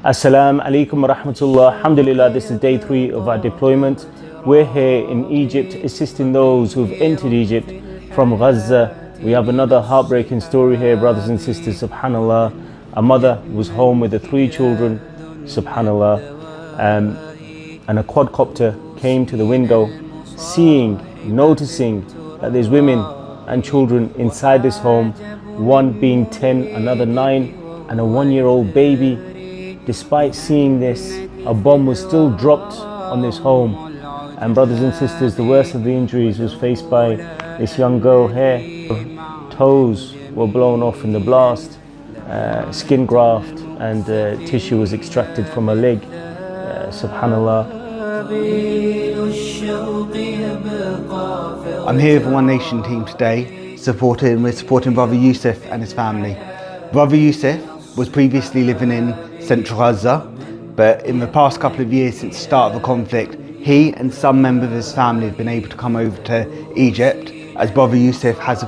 Assalamu alaikum wa rahmatullah. Alhamdulillah, this is day 3 of our deployment. We're here in Egypt assisting those who've entered Egypt from Gaza. We have another heartbreaking story here, brothers and sisters, subhanallah. A mother was home with the 3 children, subhanallah, and a quadcopter came to the window, noticing that there's women and children inside this home, one being 10, another 9, and a 1-year-old baby. Despite seeing this, a bomb was still dropped on this home. And brothers and sisters, the worst of the injuries was faced by this young girl here. Toes were blown off in the blast, skin graft and tissue was extracted from her leg, subhanallah. I'm here with the One Nation team today, we're supporting Brother Yusuf and his family. Brother Yusuf was previously living in central Gaza, but in the past couple of years since the start of the conflict, he and some members of his family have been able to come over to Egypt, as Brother Yusuf had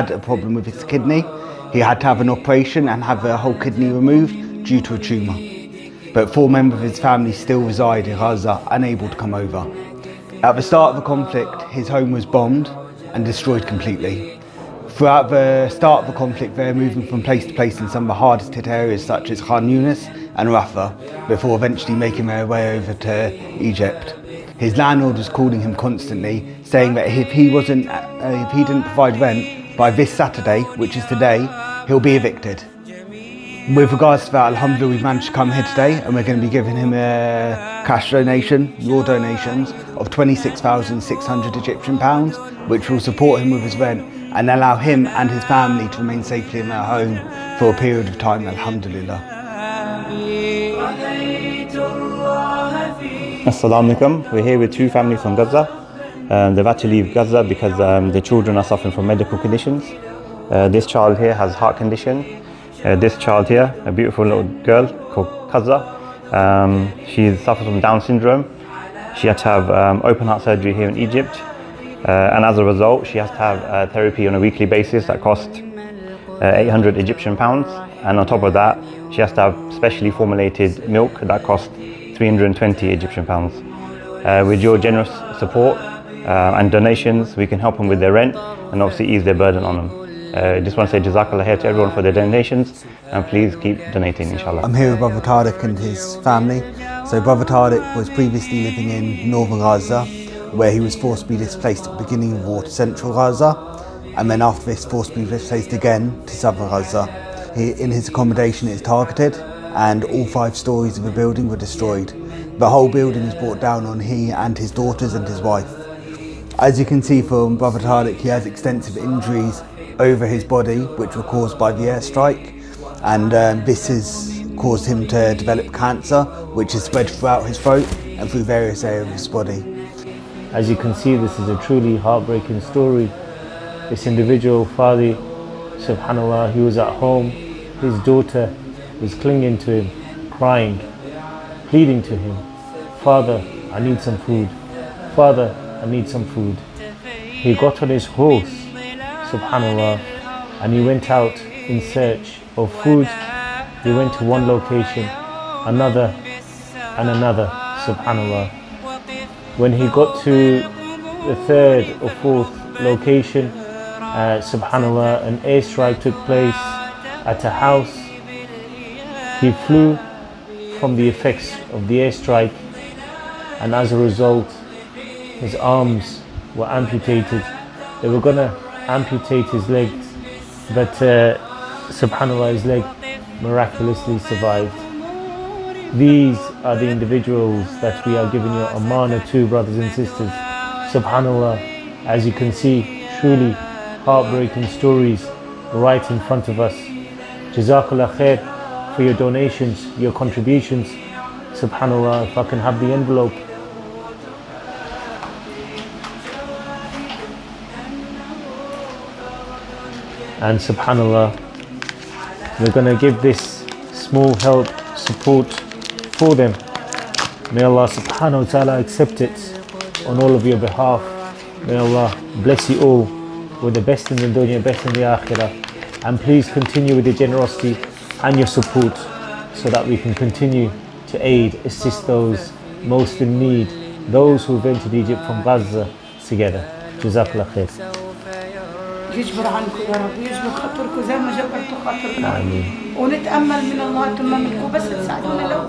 a problem with his kidney. He had to have an operation and have the whole kidney removed due to a tumour. But 4 members of his family still reside in Gaza, unable to come over. At the start of the conflict, his home was bombed and destroyed completely. Throughout the start of the conflict, they're moving from place to place in some of the hardest hit areas such as Khan Yunis and Rafah, before eventually making their way over to Egypt. His landlord was calling him constantly, saying that if he didn't provide rent by this Saturday, which is today, he'll be evicted. With regards to that, Alhumdulillah, we've managed to come here today and we're going to be giving him a cash donation, your donations, of 26,600 Egyptian pounds, which will support him with his rent and allow him and his family to remain safely in their home for a period of time, Alhamdulillah. Assalamu alaikum. We're here with 2 families from Gaza. They've had to leave Gaza because the children are suffering from medical conditions. This child here has heart condition. This child here, a beautiful little girl called Kaza, she suffers from Down syndrome. She had to have open heart surgery here in Egypt. And as a result, she has to have therapy on a weekly basis that costs 800 Egyptian pounds. And on top of that, she has to have specially formulated milk that costs 320 Egyptian pounds. With your generous support and donations, we can help them with their rent and obviously ease their burden on them. Just want to say Jazakallah khair to everyone for their donations, and please keep donating, inshallah. I'm here with Brother Tariq and his family. So Brother Tariq was previously living in northern Gaza, where he was forcibly displaced at the beginning of the war to central Gaza, and then after this forcibly displaced again to southern Gaza. In his accommodation it is targeted, and all 5 stories of the building were destroyed. The whole building is brought down on he and his daughters and his wife. As you can see from Brother Tariq, he has extensive injuries over his body which were caused by the airstrike, and this has caused him to develop cancer, which is spread throughout his throat and through various areas of his body. As you can see, this is a truly heartbreaking story. This individual, Fadi, subhanallah, he was at home. His daughter was clinging to him, crying, pleading to him, "Father, I need some food. Father, I need some food." He got on his horse, subhanallah, and he went out in search of food. He went to one location, another and another, subhanallah. When he got to the 3rd or 4th location, subhanallah, an airstrike took place at a house. He flew from the effects of the airstrike, and as a result, his arms were amputated. They were gonna amputate his legs, but subhanallah, his leg miraculously survived. These are the individuals that we are giving your amana to, brothers and sisters. Subhanallah, as you can see, truly heartbreaking stories right in front of us. Jazakallah khair for your donations, your contributions. Subhanallah, if I can have the envelope. And subhanallah, we're going to give this small help, support for them. May Allah subhanahu wa ta'ala accept it on all of your behalf. May Allah bless you all with the best in the dunya, best in the akhirah. And please continue with your generosity and your support. so that we can continue to aid, assist those most in need, those who've entered Egypt from Gaza together. Jazakallah khair. يجبر عنكم يا رب ويجبر خاطركم زي ما جبرتوا خاطرنا. آمين. ونتأمل من الله ثم منكم بس تساعدونا لو